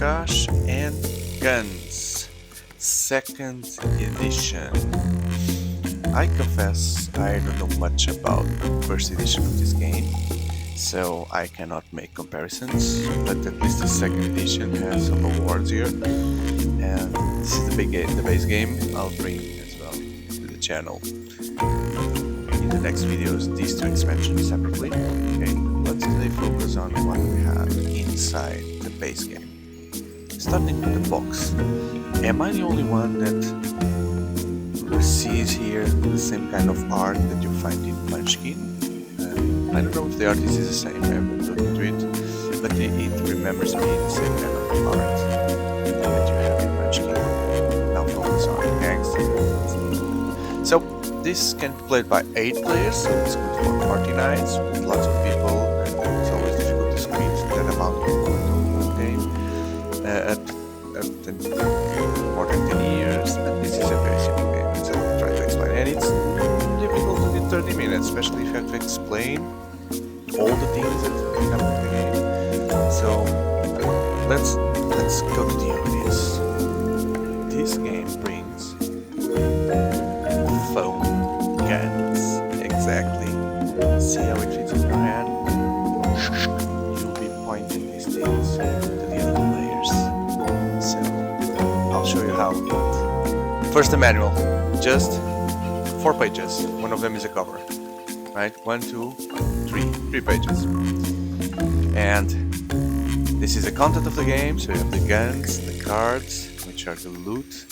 Cash and Guns, second edition. I confess I don't know much about the first edition of this game, so I cannot make comparisons, but at least the second edition has some awards here, and this is the base game. I'll bring as well to the channel in the next videos these two expansions separately. Okay, let's today focus on what we have inside the base game. Starting with the box, am I the only one that sees here the same kind of art that you find in Munchkin? I don't know if the artist is the same, I haven't looked into it, but it remembers me the same kind of art that you have in Munchkin. Now focus on gangster. So this can be played by 8 players, so it's good for party nights with lots of people, and it's always difficult to squeeze that amount of people into one game. At more than 10 years, but this is a very simple game, so I'll try to explain. And it's difficult to do 30 minutes, especially if you have to explain all the things that happen in the game. So let's go to the obvious. This game brings foam guns. Exactly. See how it fits in your hand? You'll be pointing these things to the other players. So I'll show you how. First, the manual. Just 4 pages. One of them is a cover. Right? 1, 2, 3 pages. And this is the content of the game. So you have the guns, the cards, which are the loot.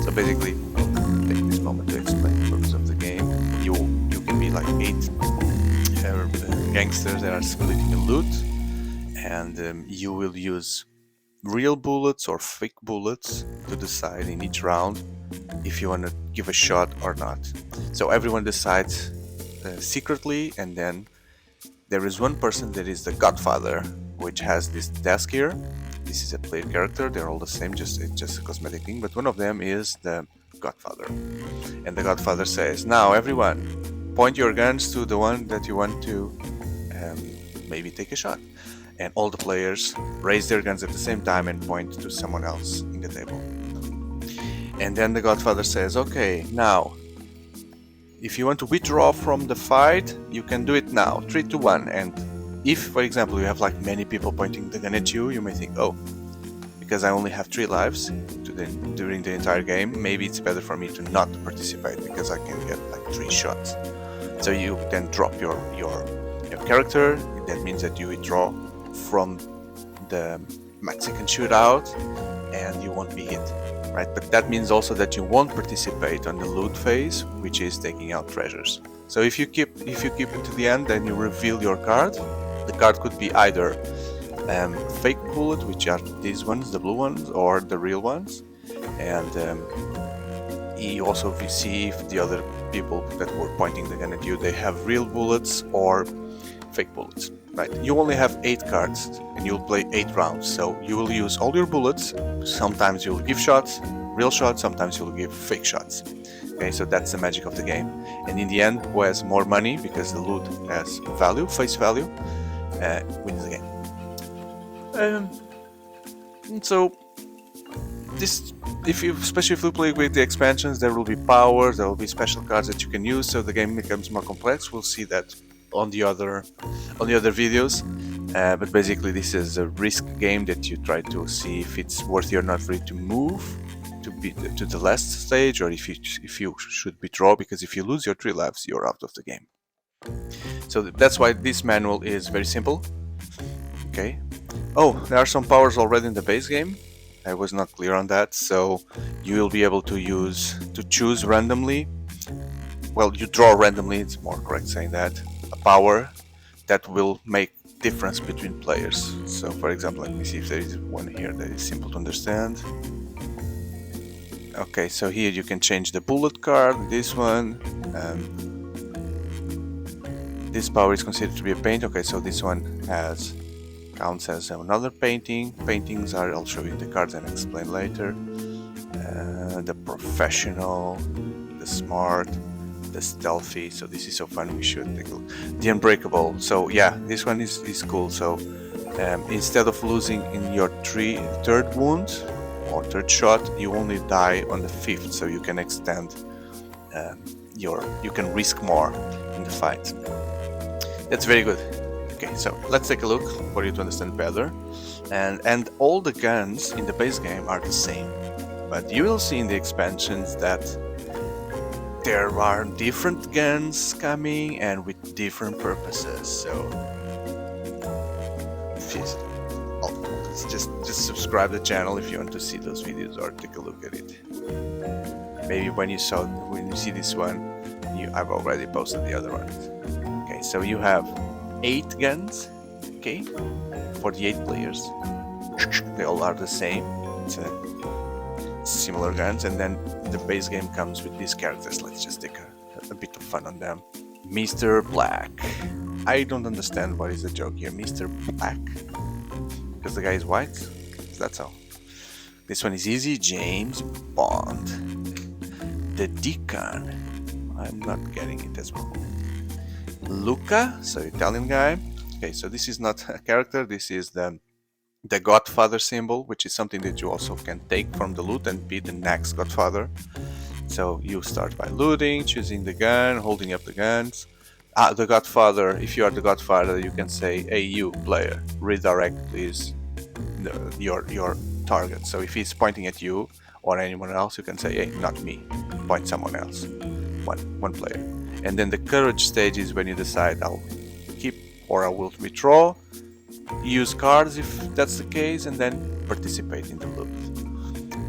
So basically, I'll take this moment to explain the purpose of the game. You can be like 8 gangsters that are splitting the loot, and you will use real bullets or fake bullets to decide in each round if you want to give a shot or not. So everyone decides secretly, and then there is one person that is the Godfather, which has this desk here. This is a played character. They're all the same, it's just a cosmetic thing, but one of them is the Godfather. And the Godfather says, now everyone, point your guns to the one that you want to maybe take a shot. And all the players raise their guns at the same time and point to someone else in the table. And then the Godfather says, okay, now, if you want to withdraw from the fight, you can do it now, 3 to 1. And if, for example, you have like many people pointing the gun at you, you may think, oh, because I only have 3 lives during the entire game, maybe it's better for me to not participate because I can get like 3 shots. So you then drop your character. That means that you withdraw from the Mexican shootout and you won't be hit, right? But that means also that you won't participate on the loot phase, which is taking out treasures. So if you keep it to the end, then you reveal your card. The card could be either fake bullet, which are these ones, the blue ones, or the real ones. And you also see if the other people that were pointing the gun at you, they have real bullets or fake bullets, right? You only have 8 cards and you'll play 8 rounds, so you will use all your bullets. Sometimes you'll give shots, real shots, sometimes you'll give fake shots. Okay, so that's the magic of the game. And in the end, who has more money, because the loot has value, face value, wins the game. So this, especially if you play with the expansions, there will be powers, there will be special cards that you can use, so the game becomes more complex. We'll see that on the other videos, but basically this is a risk game that you try to see if it's worthy or not for you to move to the last stage, or if you should withdraw, because if you lose your 3 lives, you're out of the game. So that's why this manual is very simple. Okay. Oh, there are some powers already in the base game. I was not clear on that. So you will be able to choose randomly. Well, you draw randomly. It's more correct saying that. A power that will make difference between players. So for example, let me see if there is one here that is simple to understand. Okay, so here you can change the bullet card, this one. This power is considered to be a paint. Okay, so this one counts as another painting. Paintings are, I'll show you the cards and explain later. The professional, the smart, the stealthy. So this is so fun, we should take a look. The unbreakable. So yeah, this one is cool. So Instead of losing in your third wound or third shot, you only die on the fifth, so you can extend you can risk more in the fight. That's very good. Okay, so let's take a look for you to understand better. And all the guns in the base game are the same, but you will see in the expansions that there are different guns coming and with different purposes. So just subscribe to the channel if you want to see those videos or take a look at it. Maybe when you see this one, I've already posted the other ones. Okay, so you have 8 guns, okay, for the 8 players. They all are the same. It's similar guns, and then the base game comes with these characters. Let's just take a bit of fun on them. Mr. Black. I don't understand what is the joke here. Mr. Black? Because the guy is white? That's all. This one is easy. James Bond. The Deacon. I'm not getting it as well. Luca, so Italian guy. Okay, so this is not a character. This is the Godfather symbol, which is something that you also can take from the loot and be the next Godfather. So you start by looting, choosing the gun, holding up the guns. The Godfather, if you are the Godfather, you can say, hey you player, redirect please your target. So if he's pointing at you or anyone else, you can say, hey, not me, point someone else, one player. And then the courage stage is when you decide I'll keep or I will withdraw, use cards if that's the case, and then participate in the loot.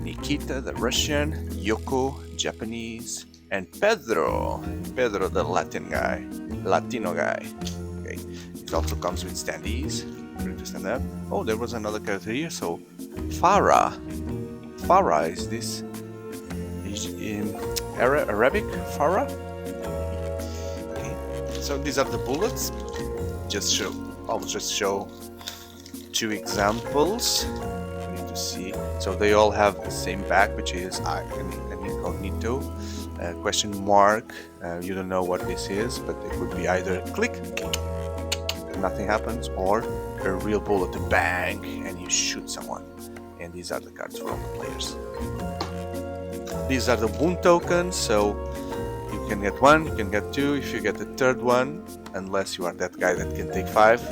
Nikita, the Russian, Yoko, Japanese, and Pedro, the Latino guy. Okay, it also comes with standees. Ready to stand up. Oh, there was another character here. So, Farah is this in Arabic? Farah. Okay, so these are the bullets. I'll just show 2 examples for you to see. So they all have the same back, which is an incognito question mark. You don't know what this is, but it could be either click, nothing happens, or a real bullet, bang, and you shoot someone. And these are the cards for all the players. These are the wound tokens, so you can get 1, you can get 2. If you get the third one, unless you are that guy that can take 5,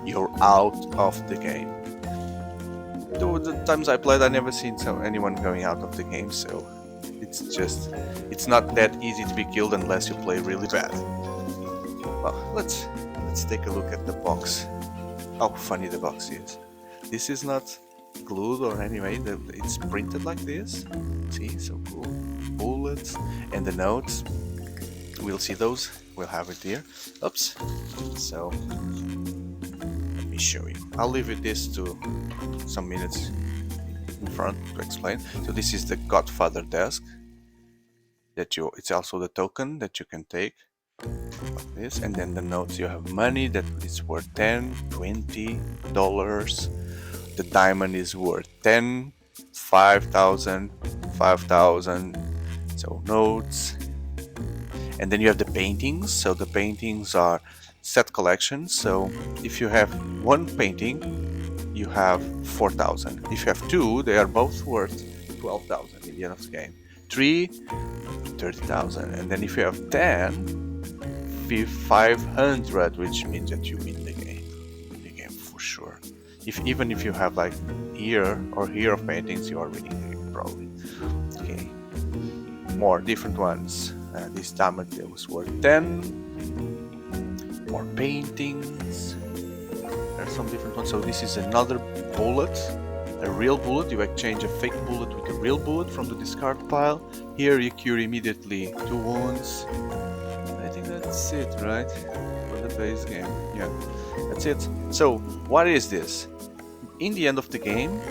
you're out of the game. The times I played, I never seen anyone going out of the game, so it's not that easy to be killed unless you play really bad. Well, let's take a look at the box. How funny the box is. This is not glued or anyway, it's printed like this. See, so cool. Bullets and the notes. We'll see those. We'll have it here. Oops. So let me show you. I'll leave it this to some minutes in front to explain. So this is the Godfather desk. It's also the token that you can take like this, and then the notes. You have money that is worth $10, $20. The diamond is worth 10, 5,000, 5,000. So notes. And then you have the paintings. So the paintings are set collections. So if you have 1 painting, you have 4,000. If you have 2, they are both worth 12,000 in the end of the game. 3, 30,000. And then if you have 10, 500, which means that you win the game. For sure. Even if you have like here of paintings, you are winning the game probably. Okay. More different ones. This diamond was worth 10. More paintings. There are some different ones. So this is another bullet, a real bullet. You exchange a fake bullet with a real bullet from the discard pile. Here you cure immediately 2 wounds. I think that's it, right? For the base game. Yeah, that's it. So what is this? In the end of the game,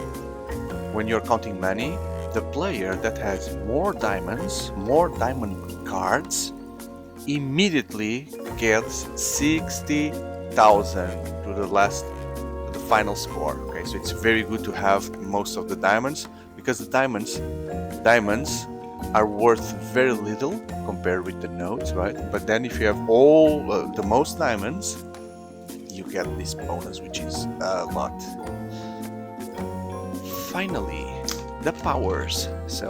when you're counting money, the player that has more diamonds, more diamond cards, immediately gets 60,000 to the final score. Okay, so it's very good to have most of the diamonds, because the diamonds are worth very little compared with the notes, right? But then if you have all the most diamonds, you get this bonus, which is a lot. Finally, the powers. So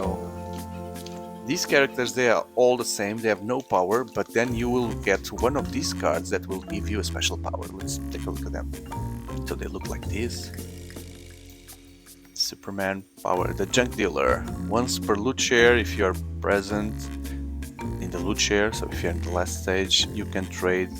these characters, they are all the same, they have no power, but then you will get one of these cards that will give you a special power. Let's take a look at them. So they look like this. Superman power, the junk dealer. Once per loot share, if you are present in the loot share, so if you're in the last stage, you can trade.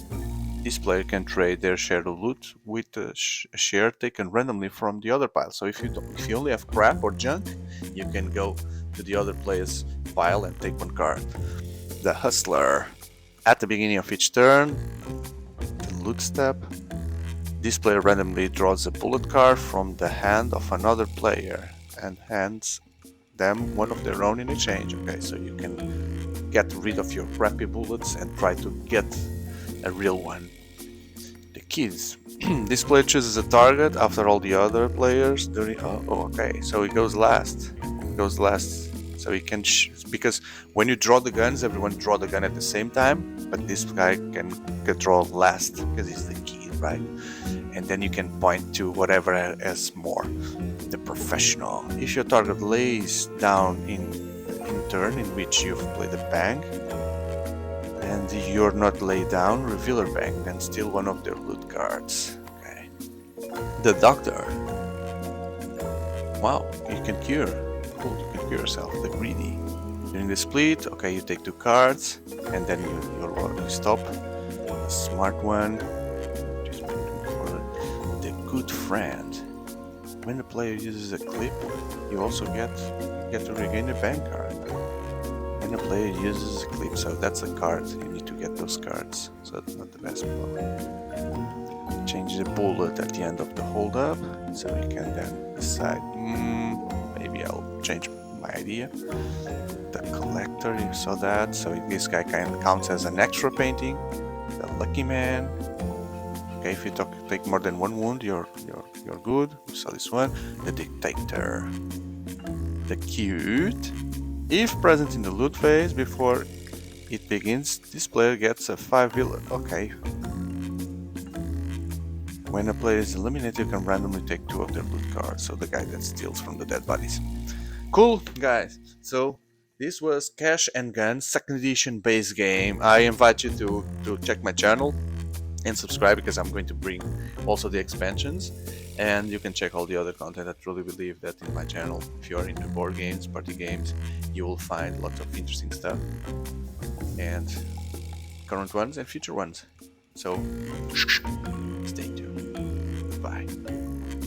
This player can trade their share of loot with a share taken randomly from the other pile. So if you only have crap or junk, you can go to the other player's pile and take one card. The hustler. At the beginning of each turn, the loot step. This player randomly draws a bullet card from the hand of another player and hands them one of their own in exchange. Okay, so you can get rid of your crappy bullets and try to get a real one. The kids. This player chooses a target after all the other players during. Okay, so he goes last. So he can because when you draw the guns, everyone draw the gun at the same time, but this guy can draw last because he's the kid, right? And then you can point to whatever has more. The professional. If your target lays down in turn in which you've played a bank and you're not laid down, reveal a bank and steal one of their loot cards. Okay. The doctor. Wow, you can cure. Cool, you can cure yourself. The greedy. During the split, okay, you take 2 cards and then you stop. The smart one. The good friend. When the player uses a clip, you also get to regain a bank card. When the player uses a clip, so that's a card. You need to get those cards. So that's not the best blow. Change the bullet at the end of the hold up, so you can then decide. Maybe I'll change my idea. The collector, you saw that. So this guy kind of counts as an extra painting. The lucky man. Okay, if you take more than 1 wound, you're good. We saw this one. The dictator. The cute. If present in the loot phase before it begins, this player gets a 5 villain. Okay. When a player is eliminated, you can randomly take 2 of their loot cards. So the guy that steals from the dead bodies. Cool, guys. So this was Cash and Gun 2nd edition base game. I invite you to check my channel and subscribe because I'm going to bring also the expansions, and you can check all the other content. I truly believe that in my channel, if you are into board games, party games, you will find lots of interesting stuff, and current ones and future ones. So